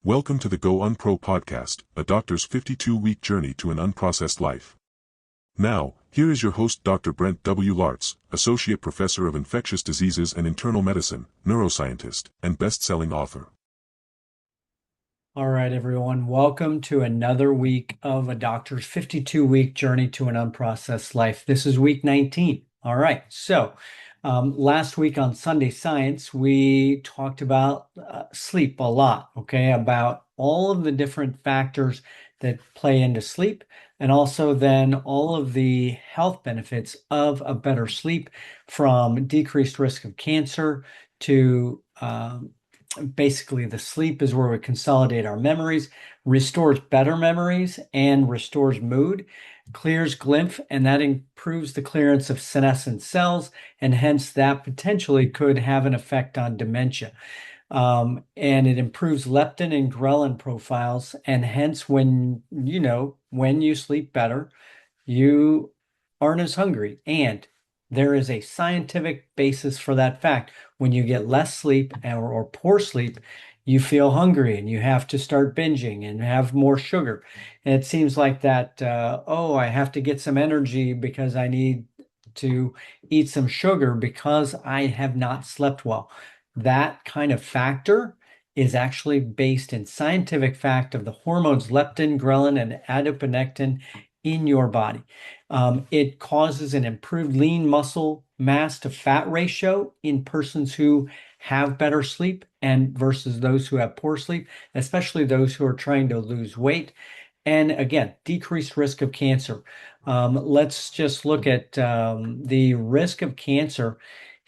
Welcome to the Go UnPro podcast, a doctor's 52-week journey to an unprocessed life. Now, here is your host Dr. Brent W. Laartz, Associate Professor of Infectious Diseases and Internal Medicine, neuroscientist, and best-selling author. All right, everyone. Welcome to another week of a doctor's 52-week journey to an unprocessed life. This is week 19. All right. Last week on Sunday Science, we talked about sleep a lot, okay, about all of the different factors that play into sleep, and also then all of the health benefits of a better sleep, from decreased risk of cancer to basically the sleep is where we consolidate our memories, restores better memories, and restores mood, clears glymph, and that improves the clearance of senescent cells, and hence that potentially could have an effect on dementia. And it improves leptin and ghrelin profiles, and hence when you sleep better, you aren't as hungry. And there is a scientific basis for that fact. When you get less sleep or poor sleep, you feel hungry and you have to start binging and have more sugar. And it seems like that, I have to get some energy because I need to eat some sugar because I have not slept well. That kind of factor is actually based in scientific fact of the hormones leptin, ghrelin, and adiponectin in your body. It causes an improved lean muscle mass to fat ratio in persons who have better sleep and versus those who have poor sleep, especially those who are trying to lose weight. And again, decreased risk of cancer. Let's just look at the risk of cancer.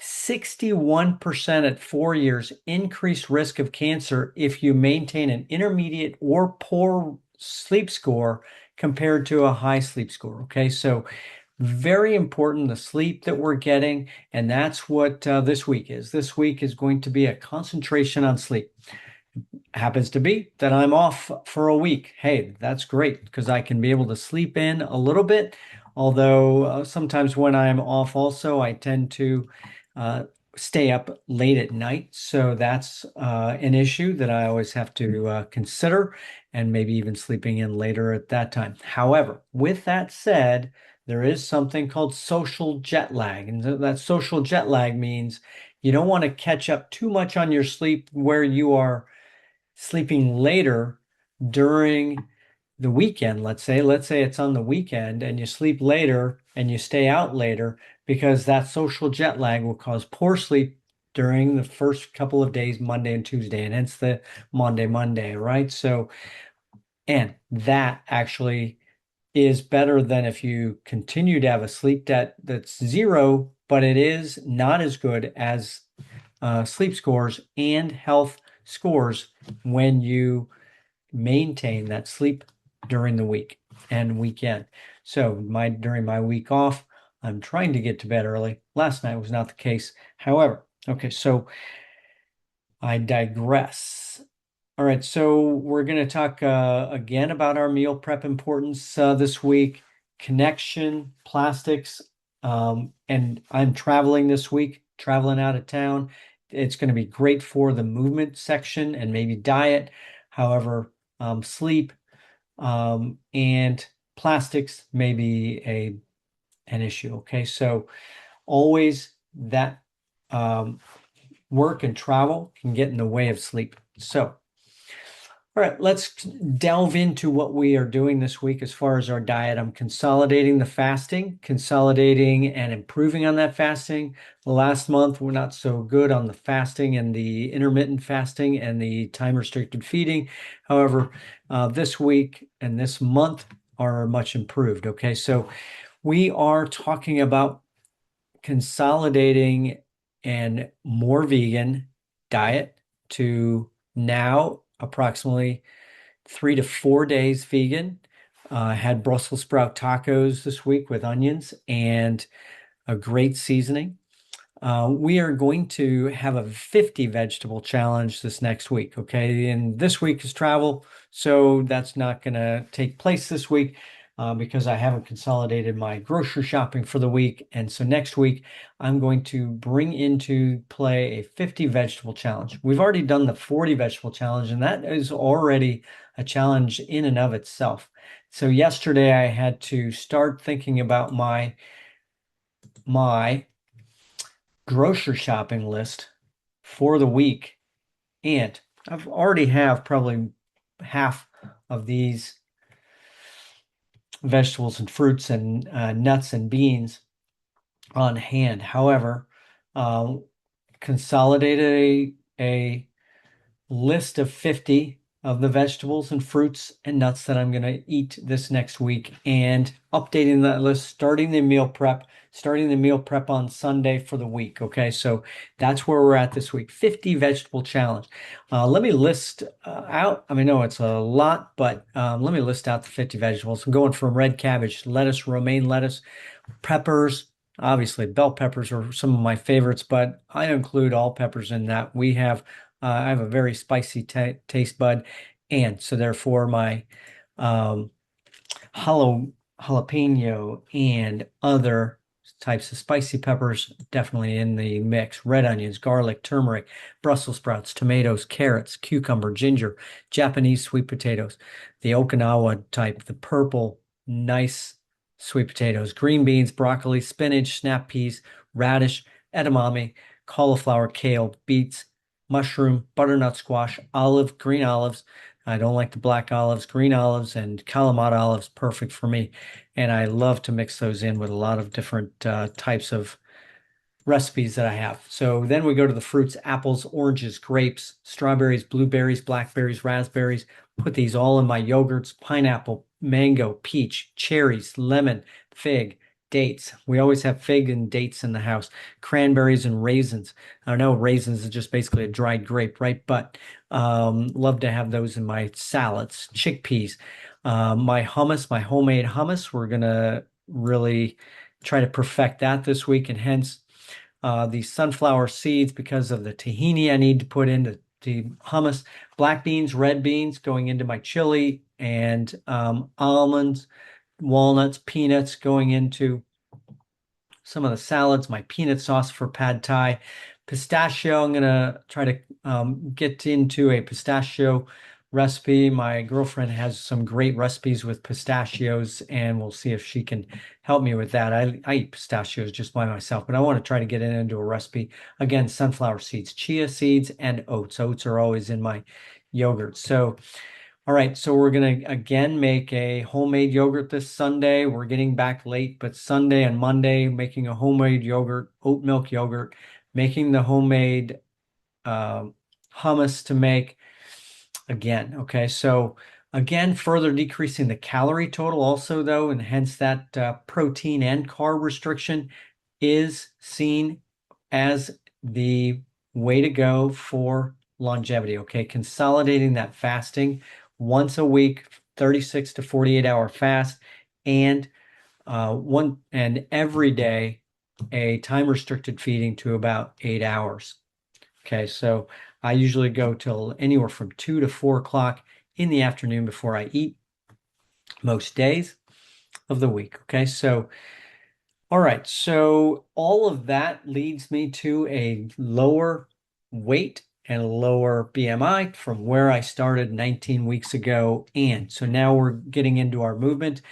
61% at 4 years increased risk of cancer if you maintain an intermediate or poor sleep score compared to a high sleep score. Okay, so very important, the sleep that we're getting, and that's what this week is. This week is going to be a concentration on sleep. Happens to be that I'm off for a week. Hey, that's great because I can be able to sleep in a little bit. Although sometimes when I'm off also, I tend to stay up late at night. So that's an issue that I always have to consider, and maybe even sleeping in later at that time. However, with that said, there is something called social jet lag. And that social jet lag means you don't want to catch up too much on your sleep where you are sleeping later during the weekend. Let's say it's on the weekend and you sleep later and you stay out later, because that social jet lag will cause poor sleep during the first couple of days, Monday and Tuesday, and hence the Monday, right? So, and that actually is better than if you continue to have a sleep debt that's zero, but it is not as good as sleep scores and health scores when you maintain that sleep during the week and weekend. So during my week off, I'm trying to get to bed early. Last night was not the case. However, okay, so I digress. All right, so we're going to talk again about our meal prep importance this week, connection, plastics, and I'm traveling this week, traveling out of town. It's going to be great for the movement section and maybe diet. However, sleep and plastics may be an issue. Okay, so always that work and travel can get in the way of sleep. So, all right, let's delve into what we are doing this week as far as our diet. I'm consolidating the fasting, consolidating and improving on that fasting. Last month, we're not so good on the fasting and the intermittent fasting and the time-restricted feeding. However, this week and this month are much improved. Okay, so we are talking about consolidating and more vegan diet to now approximately 3 to 4 days vegan. Had Brussels sprout tacos this week with onions and a great seasoning. We are going to have a 50 vegetable challenge this next week. Okay, and this week is travel, so that's not going to take place this week. because I haven't consolidated my grocery shopping for the week. And so next week, I'm going to bring into play a 50 vegetable challenge. We've already done the 40 vegetable challenge, and that is already a challenge in and of itself. So yesterday I had to start thinking about my grocery shopping list for the week. And I've already have probably half of these vegetables and fruits and nuts and beans on hand. However, uh, consolidated a list of 50 of the vegetables and fruits and nuts that I'm going to eat this next week, and updating that list, starting the meal prep on Sunday for the week. Okay, so that's where we're at this week. 50 vegetable challenge. Let me list out. I mean, no, it's a lot, but let me list out the 50 vegetables. I'm going from red cabbage, lettuce, romaine lettuce, peppers. Obviously, bell peppers are some of my favorites, but I include all peppers in that. I have a very spicy taste bud, and so therefore my um, jalapeno and other types of spicy peppers definitely in the mix. Red onions, garlic, turmeric, Brussels sprouts, tomatoes, carrots, cucumber, ginger, Japanese sweet potatoes, the Okinawa type, the purple, nice sweet potatoes, green beans, broccoli, spinach, snap peas, radish, edamame, cauliflower, kale, beets, mushroom, butternut squash, green olives. I don't like the black olives, green olives, and Kalamata olives, perfect for me. And I love to mix those in with a lot of different types of recipes that I have. So then we go to the fruits: apples, oranges, grapes, strawberries, blueberries, blackberries, raspberries. Put these all in my yogurts: pineapple, mango, peach, cherries, lemon, fig, dates. We always have fig and dates in the house. Cranberries and raisins. I know raisins is just basically a dried grape, right? But love to have those in my salads. Chickpeas. My hummus, my homemade hummus. We're gonna really try to perfect that this week, and hence the sunflower seeds because of the tahini I need to put into the hummus, black beans, red beans going into my chili, and almonds, walnuts, peanuts going into some of the salads, my peanut sauce for pad thai, pistachio. I'm gonna try to get into a pistachio recipe. My girlfriend has some great recipes with pistachios, and we'll see if she can help me with that. I eat pistachios just by myself, but I want to try to get it into a recipe. Again, sunflower seeds, chia seeds, and oats. Oats are always in my yogurt. So all right, so we're gonna again make a homemade yogurt this Sunday. We're getting back late, but Sunday and Monday, making a homemade yogurt, oat milk yogurt, making the homemade um hummus to make again. Okay, so again, further decreasing the calorie total also though, and hence that protein and carb restriction is seen as the way to go for longevity. Okay, consolidating that fasting once a week, 36 to 48-hour fast, and one and every day a time restricted feeding to about 8 hours. Okay, so I usually go till anywhere from 2 to 4 o'clock in the afternoon before I eat most days of the week. Okay, so all right, so all of that leads me to a lower weight and a lower BMI from where I started 19 weeks ago. And so now we're getting into our movement.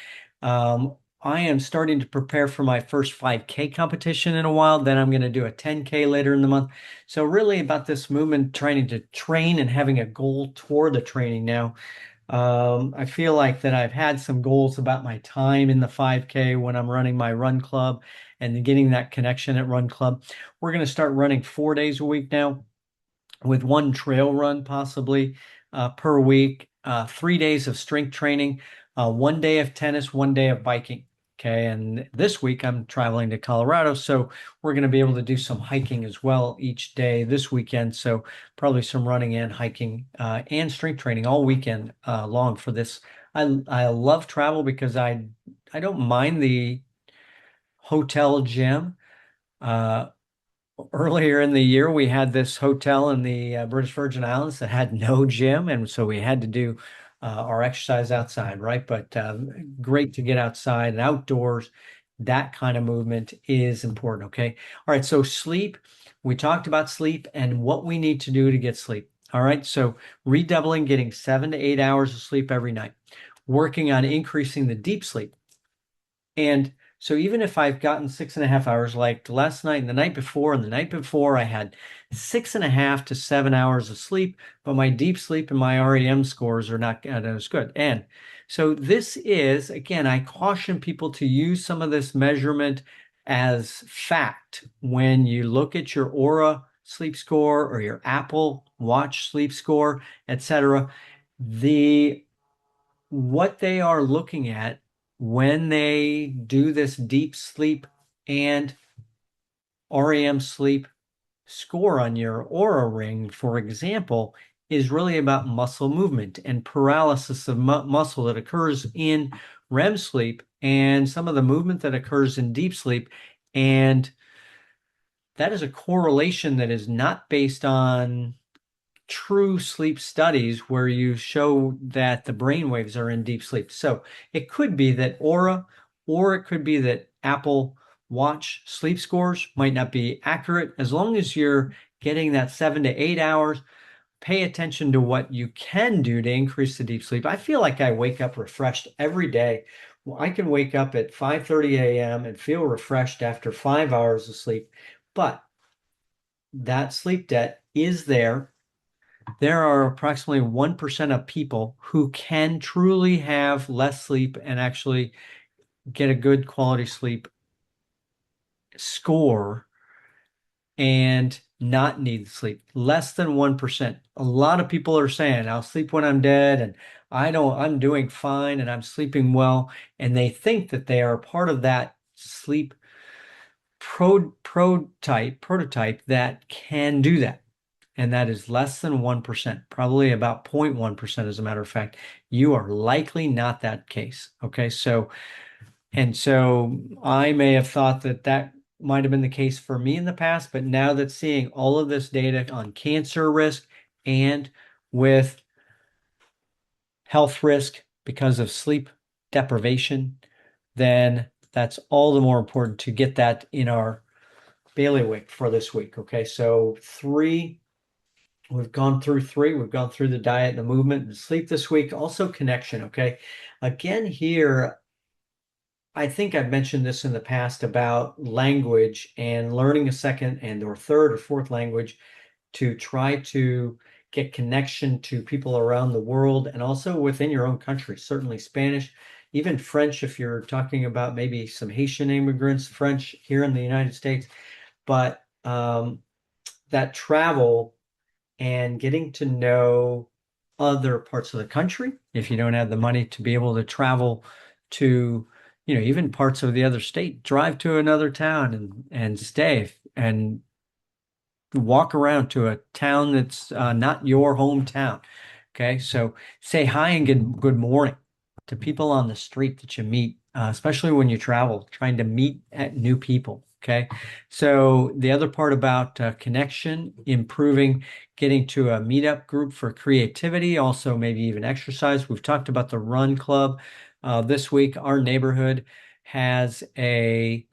I am starting to prepare for my first 5K competition in a while. Then I'm going to do a 10K later in the month. So really about this movement, trying to train and having a goal toward the training now. I feel like that I've had some goals about my time in the 5K when I'm running my run club and getting that connection at run club. We're going to start running 4 days a week now, with one trail run possibly per week, 3 days of strength training, one day of tennis, one day of biking. Okay, and this week I'm traveling to Colorado, so we're going to be able to do some hiking as well each day this weekend. So probably some running and hiking and strength training all weekend long for this. I love travel because I don't mind the hotel gym. Uh, Earlier in the year, we had this hotel in the British Virgin Islands that had no gym, and so we had to do or exercise outside, right? But great to get outside and outdoors. That kind of movement is important, okay? All right, so sleep. We talked about sleep and what we need to do to get sleep. All right, so redoubling, getting 7 to 8 hours of sleep every night, working on increasing the deep sleep. And so even if I've gotten 6.5 hours, like last night and the night before and the night before, I had 6.5 to 7 hours of sleep, but my deep sleep and my REM scores are not as good. And so this is, again, I caution people to use some of this measurement as fact when you look at your Aura sleep score or your Apple Watch sleep score, etc. What they are looking at when they do this deep sleep and REM sleep score on your Aura ring, for example, is really about muscle movement and paralysis of muscle that occurs in REM sleep and some of the movement that occurs in deep sleep. And that is a correlation that is not based on true sleep studies where you show that the brain waves are in deep sleep. So it could be that Aura, or it could be that Apple Watch sleep scores might not be accurate. As long as you're getting that 7 to 8 hours, pay attention to what you can do to increase the deep sleep. I feel like I wake up refreshed every day. Well, I can wake up at 5:30 a.m. and feel refreshed after 5 hours of sleep, but that sleep debt is there. There are approximately 1% of people who can truly have less sleep and actually get a good quality sleep score and not need sleep. Less than 1%. A lot of people are saying, I'll sleep when I'm dead and I'm doing fine and I'm sleeping well. And they think that they are part of that sleep prototype that can do that. And that is less than 1%, probably about 0.1%, as a matter of fact. You are likely not that case. Okay. So I may have thought that that might have been the case for me in the past, but now that seeing all of this data on cancer risk and with health risk because of sleep deprivation, then that's all the more important to get that in our bailiwick for this week. Okay. So we've gone through three. We've gone through the diet and the movement and sleep this week. Also connection. Okay. Again, here, I think I've mentioned this in the past about language and learning a second and or third or fourth language to try to get connection to people around the world and also within your own country. Certainly Spanish, even French, if you're talking about maybe some Haitian immigrants, French here in the United States. But that travel and getting to know other parts of the country, if you don't have the money to be able to travel to, even parts of the other state, drive to another town and stay and walk around to a town that's not your hometown. Okay, so say hi and good morning to people on the street that you meet, especially when you travel, trying to meet at new people. Okay, so the other part about connection, improving, getting to a meetup group for creativity, also maybe even exercise. We've talked about the Run Club this week. Our neighborhood has a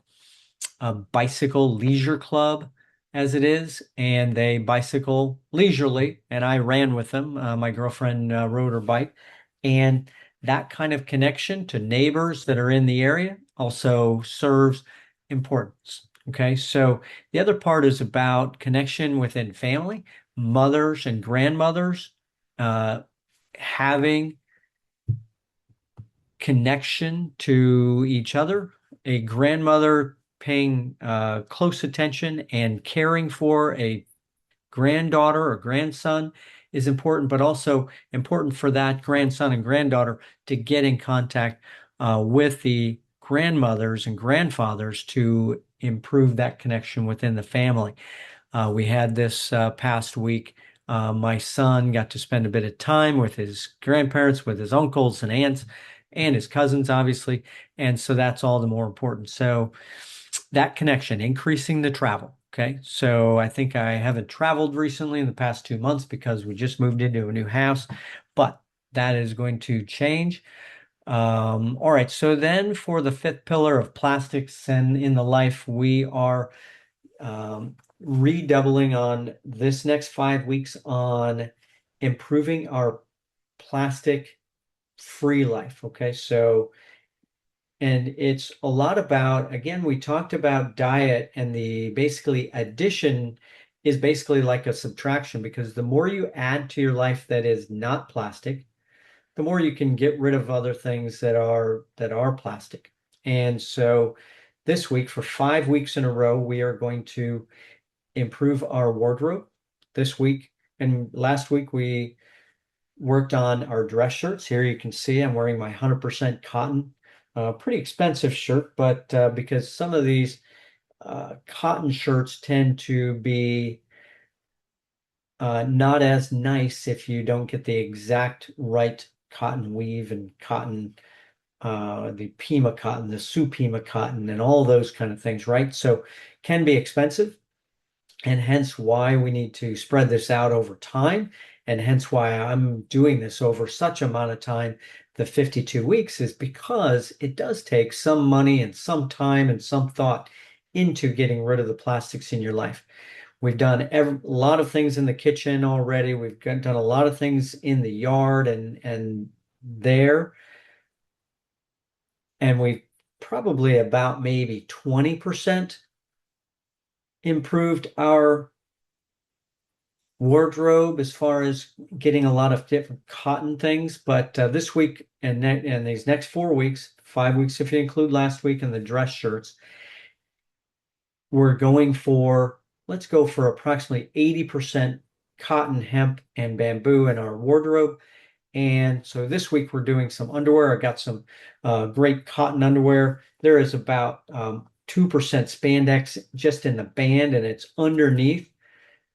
bicycle leisure club as it is, and they bicycle leisurely, and I ran with them. My girlfriend rode her bike, and that kind of connection to neighbors that are in the area also serves importance. Okay, so the other part is about connection within family, mothers and grandmothers, having connection to each other, a grandmother paying close attention and caring for a granddaughter or grandson is important, but also important for that grandson and granddaughter to get in contact with the grandmothers and grandfathers to improve that connection within the family. We had this past week. My son got to spend a bit of time with his grandparents, with his uncles and aunts, and his cousins, obviously. And so that's all the more important. So that connection, increasing the travel. Okay. So I think I haven't traveled recently in the past 2 months because we just moved into a new house, but that is going to change. All right, so then for the fifth pillar of plastics and in the life, we are redoubling on this next 5 weeks on improving our plastic free life. Okay, so and it's a lot about, again, we talked about diet, and the basically addition is basically like a subtraction, because the more you add to your life that is not plastic, the more you can get rid of other things that are plastic. And so this week, for 5 weeks in a row, we are going to improve our wardrobe this week. And last week we worked on our dress shirts. Here you can see I'm wearing my 100% cotton, pretty expensive shirt, but because some of these cotton shirts tend to be not as nice if you don't get the exact right cotton weave and cotton, the Pima cotton, the Supima cotton, and all those kind of things, right? So can be expensive, and hence why we need to spread this out over time. And hence why I'm doing this over such amount of time. The 52 weeks is because it does take some money and some time and some thought into getting rid of the plastics in your life. We've done a lot of things in the kitchen already. We've done a lot of things in the yard and there. And we probably about maybe 20% improved our wardrobe as far as getting a lot of different cotton things. But this week and these next 4 weeks, 5 weeks if you include last week and the dress shirts, we're going for, let's go for approximately 80% cotton, hemp, and bamboo in our wardrobe. And so this week we're doing some underwear. I got some great cotton underwear. There is about 2% spandex just in the band, and it's underneath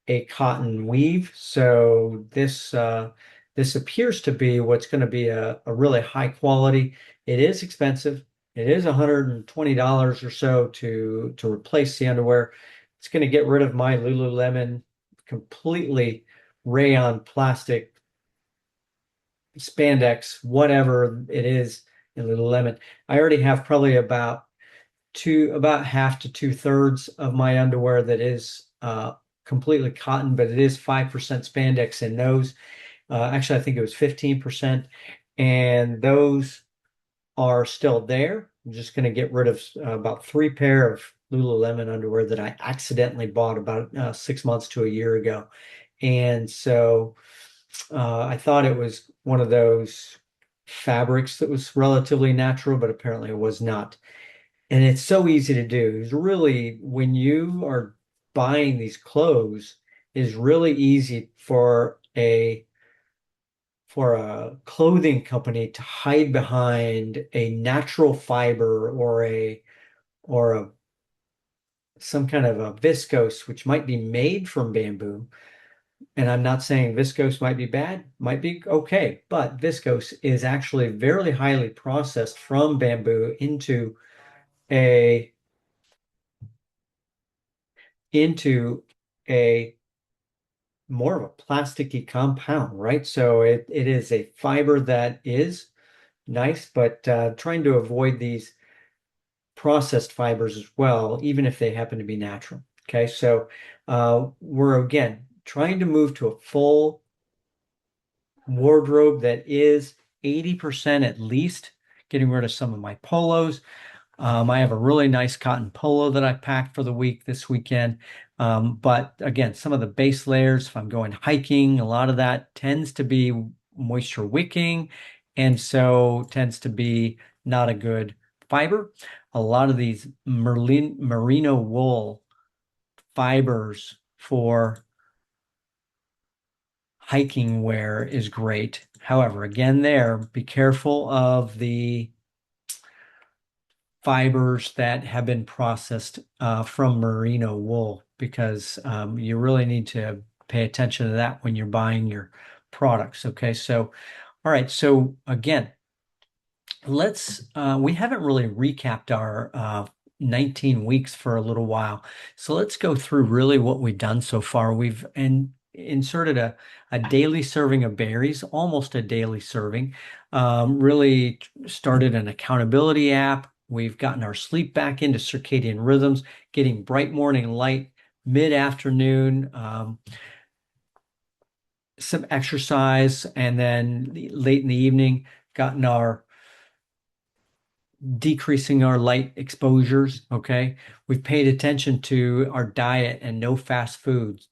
a cotton weave. So this appears to be what's going to be a really high quality. It is expensive. It is $120 or so to replace the underwear. It's going to get rid of my Lululemon completely rayon plastic spandex, whatever it is in Lululemon. I already have probably about half to 2/3 of my underwear that is completely cotton, but it is 5% spandex in those. Actually, I think it was 15%, and those are still there. I'm just going to get rid of about 3 pair of Lululemon underwear that I accidentally bought about 6 months to a year ago. And so I thought it was one of those fabrics that was relatively natural, but apparently it was not. And it's so easy to do. It's really, when you are buying these clothes, is really easy for a clothing company to hide behind a natural fiber or a some kind of a viscose, which might be made from bamboo. And I'm not saying viscose might be bad, might be okay, but viscose is actually very highly processed from bamboo a into a more of a plasticky compound, right? So it is a fiber that is nice, but trying to avoid these processed fibers as well, even if they happen to be natural. Okay, so we're again trying to move to a full wardrobe that is 80% at least, getting rid of some of my polos. I have a really nice cotton polo that I packed for the week this weekend. But again, some of the base layers, if I'm going hiking, a lot of that tends to be moisture wicking, and so tends to be not a good fiber. A lot of these merino wool fibers for hiking wear is great. However, again, be careful of the fibers that have been processed from merino wool, because you really need to pay attention to that when you're buying your products. Okay, so all right, so again, we haven't really recapped our 19 weeks for a little while. So let's go through really what we've done so far. And inserted a daily serving of berries, almost a daily serving. Really started an accountability app. We've gotten our sleep back into circadian rhythms, getting bright morning light, mid-afternoon, some exercise, and then late in the evening, gotten our decreasing our light exposures. Okay. We've paid attention to our diet and no fast foods,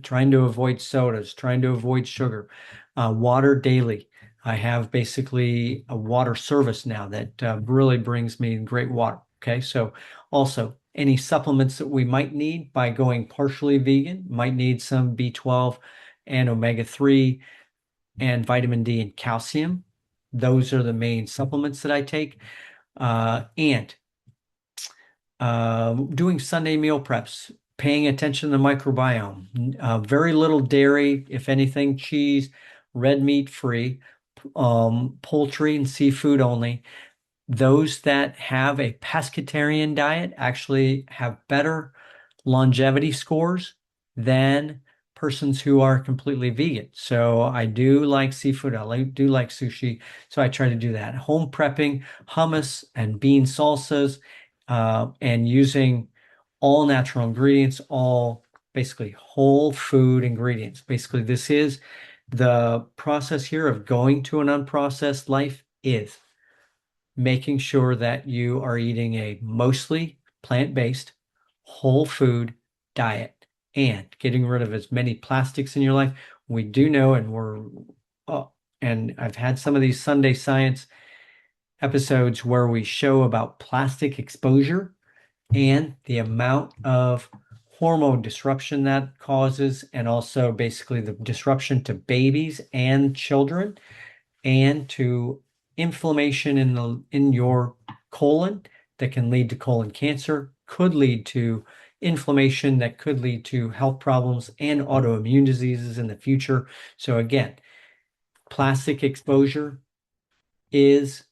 trying to avoid sodas, trying to avoid sugar, water daily. I have basically a water service now that really brings me great water. Okay. So also any supplements that we might need by going partially vegan, might need some B12 and omega-3 and vitamin D and calcium. Those are the main supplements that I take. And doing Sunday meal preps, paying attention to the microbiome, very little dairy, if anything, cheese, red meat free, poultry and seafood only. Those that have a pescatarian diet actually have better longevity scores than persons who are completely vegan. So I do like seafood. Do like sushi. So I try to do that. Home prepping, hummus and bean salsas, and using all natural ingredients, all basically whole food ingredients. Basically, this is the process here of going to an unprocessed life is making sure that you are eating a mostly plant-based, whole food diet and getting rid of as many plastics in your life. We do know, and I've had some of these Sunday Science episodes where we show about plastic exposure and the amount of hormone disruption that causes, and also basically the disruption to babies and children, and to inflammation in your colon that can lead to colon cancer, could lead to inflammation that could lead to health problems and autoimmune diseases in the future. So again, plastic exposure is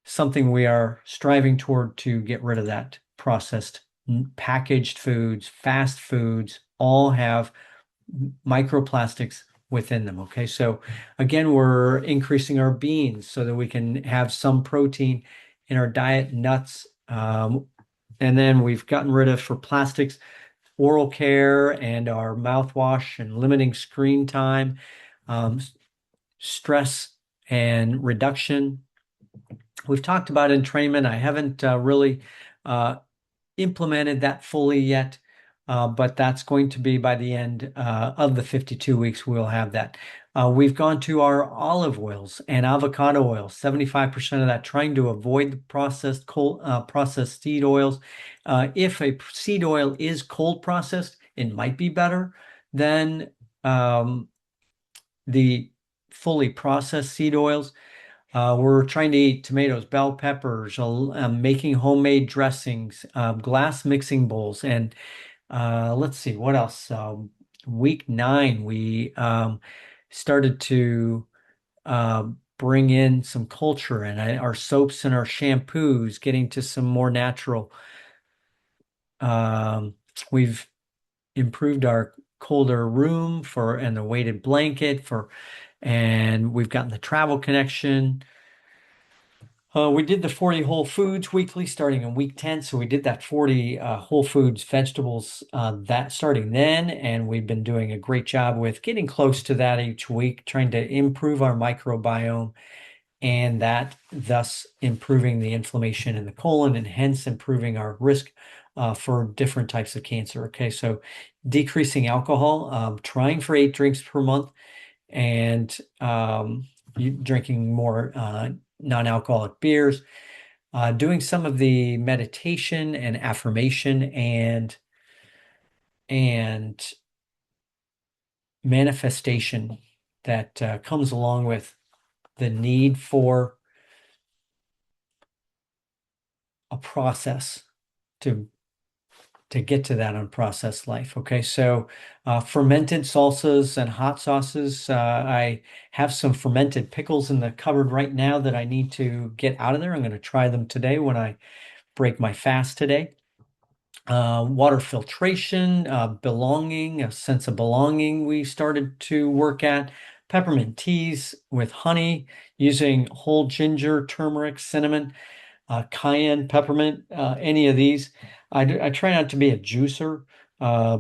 something we are striving toward, to get rid of that. Processed packaged foods, fast foods, all have microplastics within them. Okay, so again, we're increasing our beans so that we can have some protein in our diet, nuts, and then we've gotten rid of, for plastics, oral care and our mouthwash, and limiting screen time, stress and reduction. We've talked about entrainment. I haven't really implemented that fully yet, but that's going to be by the end of the 52 weeks, we'll have that. We've gone to our olive oils and avocado oils, 75% of that, trying to avoid the processed seed oils. If a seed oil is cold processed, it might be better than the fully processed seed oils. We're trying to eat tomatoes, bell peppers, making homemade dressings, glass mixing bowls, and let's see what else. Week 9, we started to bring in some culture and our soaps and our shampoos, getting to some more natural. We've improved our colder room and the weighted blanket and we've gotten the travel connection. We did the 40 Whole Foods weekly starting in week 10. So we did that 40 Whole Foods vegetables that starting then. And we've been doing a great job with getting close to that each week, trying to improve our microbiome, and that thus improving the inflammation in the colon, and hence improving our risk for different types of cancer. Okay, so decreasing alcohol, trying for 8 drinks per month, and drinking more non-alcoholic beers, doing some of the meditation and affirmation and manifestation that comes along with the need for a process to get to that unprocessed life. Okay, so fermented salsas and hot sauces. I have some fermented pickles in the cupboard right now that I need to get out of there. I'm going to try them today when I break my fast today. Water filtration, belonging, a sense of belonging we started to work at. Peppermint teas with honey, using whole ginger, turmeric, cinnamon, cayenne, peppermint, any of these. I try not to be a juicer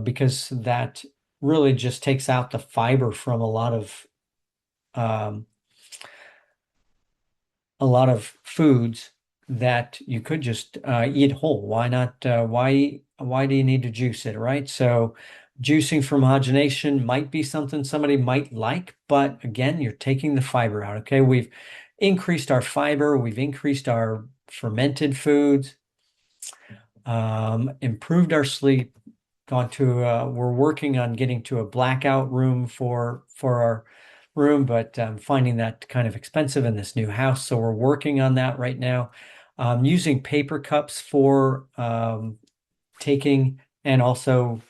because that really just takes out the fiber from um, a lot of foods that you could just eat whole. Why not? Why do you need to juice it, right? So juicing from homogenation might be something somebody might like, but again, you're taking the fiber out. Okay, we've increased our fiber, we've increased our fermented foods, improved our sleep, we're working on getting to a blackout room for our room, but finding that kind of expensive in this new house. So we're working on that right now. Using paper cups for taking, and also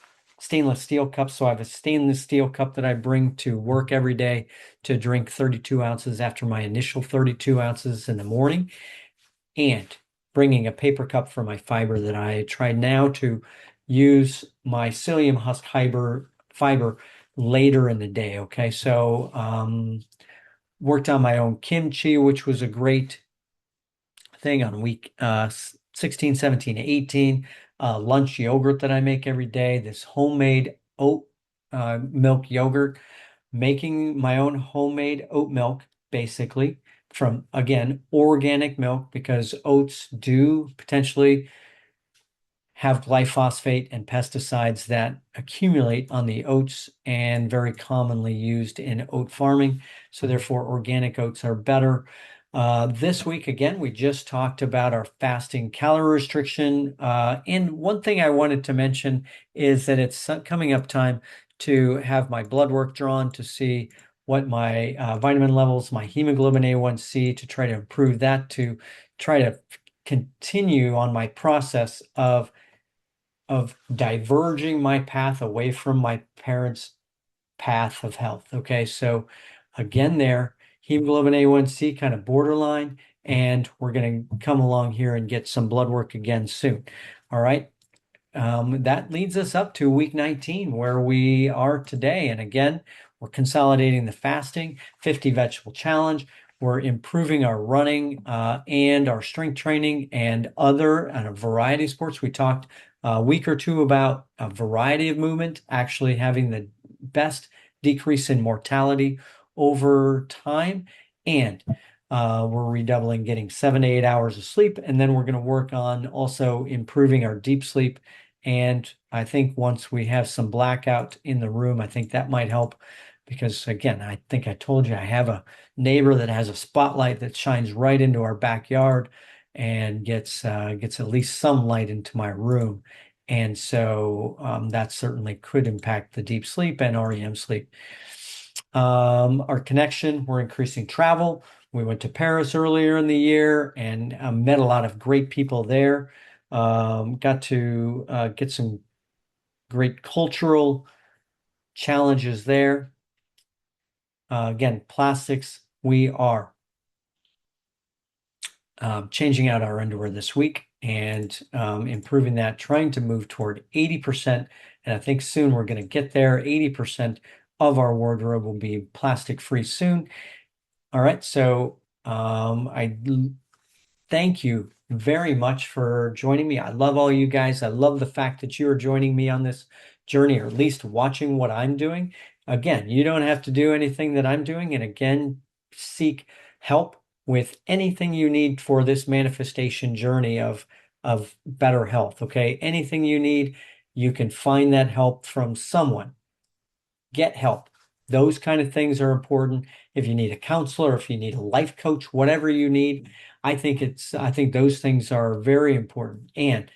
stainless steel cups. So I have a stainless steel cup that I bring to work every day to drink 32 ounces after my initial 32 ounces in the morning, and bringing a paper cup for my fiber that I try now to use my psyllium husk fiber later in the day. Okay, so worked on my own kimchi, which was a great thing on week 16, 17, 18. Lunch yogurt that I make every day, this homemade oat milk yogurt, making my own homemade oat milk, basically, from, again, organic milk, because oats do potentially have glyphosate and pesticides that accumulate on the oats and very commonly used in oat farming. So therefore, organic oats are better. This week, again, we just talked about our fasting calorie restriction. And one thing I wanted to mention is that it's coming up time to have my blood work drawn to see what my vitamin levels, my hemoglobin A1C, to try to improve that, to try to continue on my process of diverging my path away from my parents' path of health. Okay, so again, there, hemoglobin A1C kind of borderline, and we're going to come along here and get some blood work again soon. All right. That leads us up to week 19, where we are today. And again, we're consolidating the fasting, 50 vegetable challenge. We're improving our running and our strength training and a variety of sports. We talked a week or two about a variety of movement, actually having the best decrease in mortality over time. And we're redoubling, getting 7 to 8 hours of sleep. And then we're going to work on also improving our deep sleep. And I think once we have some blackout in the room, I think that might help, because again, I think I told you I have a neighbor that has a spotlight that shines right into our backyard and gets at least some light into my room. And so that certainly could impact the deep sleep and REM sleep. Our connection, we're increasing travel. We went to Paris earlier in the year and met a lot of great people there. Got to get some great cultural challenges there. Again, plastics, we are changing out our underwear this week and improving that, trying to move toward 80%. And I think soon we're going to get there. 80% of our wardrobe will be plastic free soon. All right. So I thank you very much for joining me. I love all you guys. I love the fact that you are joining me on this journey, or at least watching what I'm doing. Again, you don't have to do anything that I'm doing. And again, seek help with anything you need for this manifestation journey of better health. Okay. Anything you need, you can find that help from someone. Get help. Those kind of things are important. If you need a counselor, if you need a life coach, whatever you need, I think those things are very important. And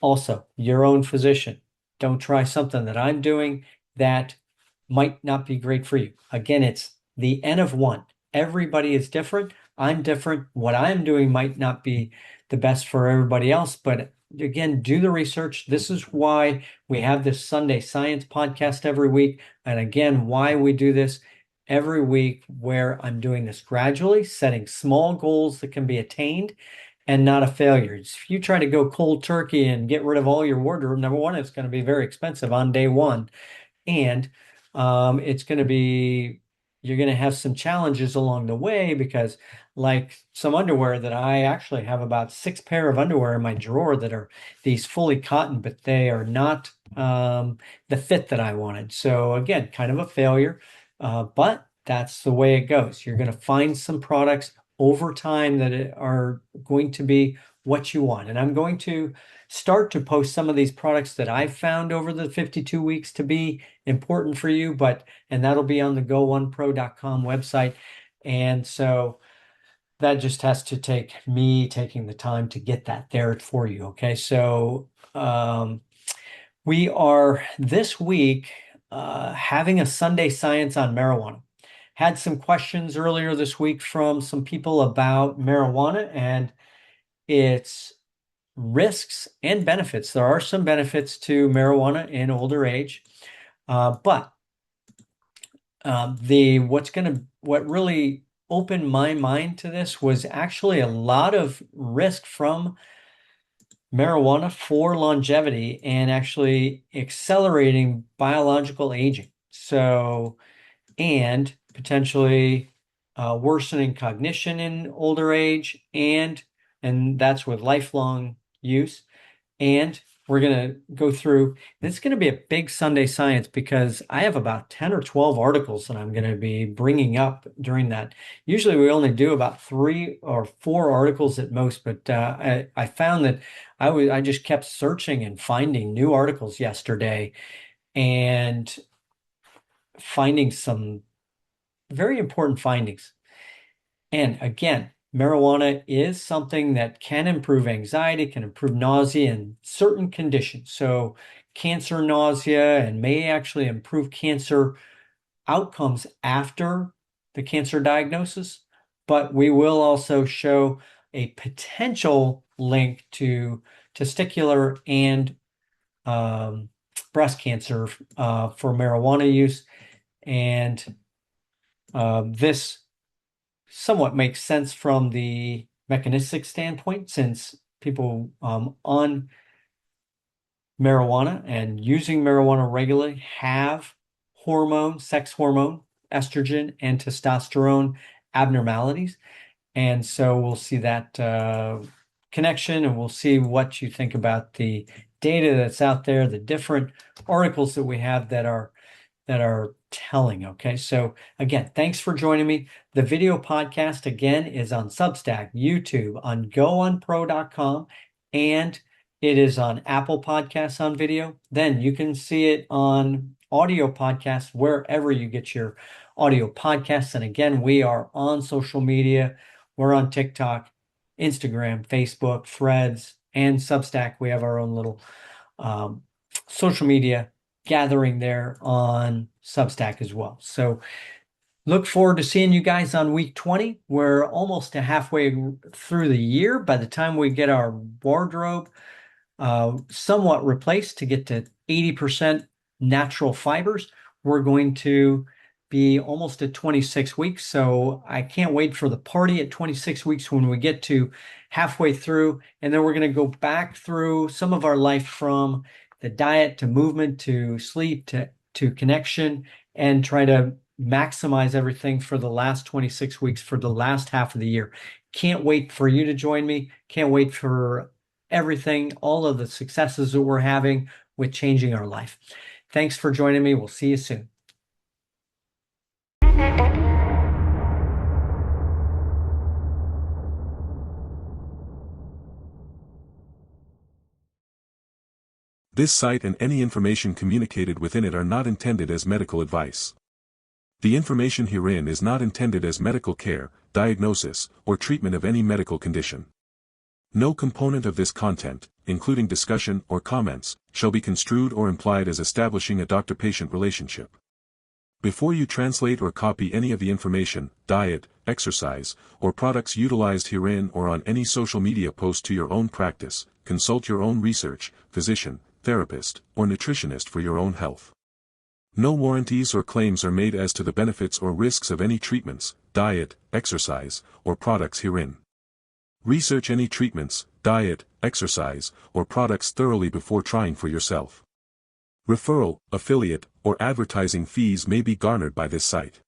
also, your own physician. Don't try something that I'm doing that might not be great for you. Again, it's the N of one. Everybody is different. I'm different. What I'm doing might not be the best for everybody else, but again, do the research. This is why we have this Sunday Science podcast every week. And again, why we do this every week, where I'm doing this gradually, setting small goals that can be attained. and not a failure. If you try to go cold turkey and get rid of all your wardrobe, number one, it's going to be very expensive on day one. And it's going to be, you're going to have some challenges along the way because, like some underwear that I actually have about 6 pair of underwear in my drawer that are these fully cotton, but they are not the fit that I wanted. So, again, kind of a failure, but that's the way it goes. You're going to find some products over time that are going to be what you want. And I'm going to start to post some of these products that I've found over the 52 weeks to be important for you, and that'll be on the GoUnPro.com website. And so that just has to take me taking the time to get that there for you. Okay. So we are this week having a Sunday Science on marijuana. Had some questions earlier this week from some people about marijuana and its risks and benefits. There are some benefits to marijuana in older age, but what really opened my mind to this was actually a lot of risk from marijuana for longevity and actually accelerating biological aging. So, and potentially worsening cognition in older age, and that's with lifelong use. And we're going to go through, it's going to be a big Sunday Science because I have about 10 or 12 articles that I'm going to be bringing up during that. Usually we only do about 3 or 4 articles at most, but I found that I just kept searching and finding new articles yesterday and finding some very important findings. And again, marijuana is something that can improve anxiety, can improve nausea in certain conditions. So cancer nausea, and may actually improve cancer outcomes after the cancer diagnosis. But we will also show a potential link to testicular and breast cancer for marijuana use. And this somewhat makes sense from the mechanistic standpoint, since people on marijuana and using marijuana regularly have sex hormone, estrogen and testosterone abnormalities. And so we'll see that connection, and we'll see what you think about the data that's out there, the different articles that we have that are telling. Okay. So again, thanks for joining me. The video podcast again is on Substack, YouTube, on gounpro.com, and it is on Apple Podcasts on video. Then you can see it on audio podcasts wherever you get your audio podcasts. And again, we are on social media. We're on TikTok, Instagram, Facebook, Threads, and Substack. We have our own little social media gathering there on Substack as well. So look forward to seeing you guys on week 20. We're almost halfway through the year by the time we get our wardrobe somewhat replaced to get to 80% natural fibers. We're going to be almost at 26 weeks. So I can't wait for the party at 26 weeks when we get to halfway through. And then we're going to go back through some of our life, from the diet to movement to sleep to connection, and try to maximize everything for the last 26 weeks for the last half of the year. Can't wait for you to join me. Can't wait for everything, all of the successes that we're having with changing our life. Thanks for joining me. We'll see you soon. This site and any information communicated within it are not intended as medical advice. The information herein is not intended as medical care, diagnosis, or treatment of any medical condition. No component of this content, including discussion or comments, shall be construed or implied as establishing a doctor-patient relationship. Before you translate or copy any of the information, diet, exercise, or products utilized herein or on any social media post to your own practice, consult your own research, physician, therapist, or nutritionist for your own health. No warranties or claims are made as to the benefits or risks of any treatments, diet, exercise, or products herein. Research any treatments, diet, exercise, or products thoroughly before trying for yourself. Referral, affiliate, or advertising fees may be garnered by this site.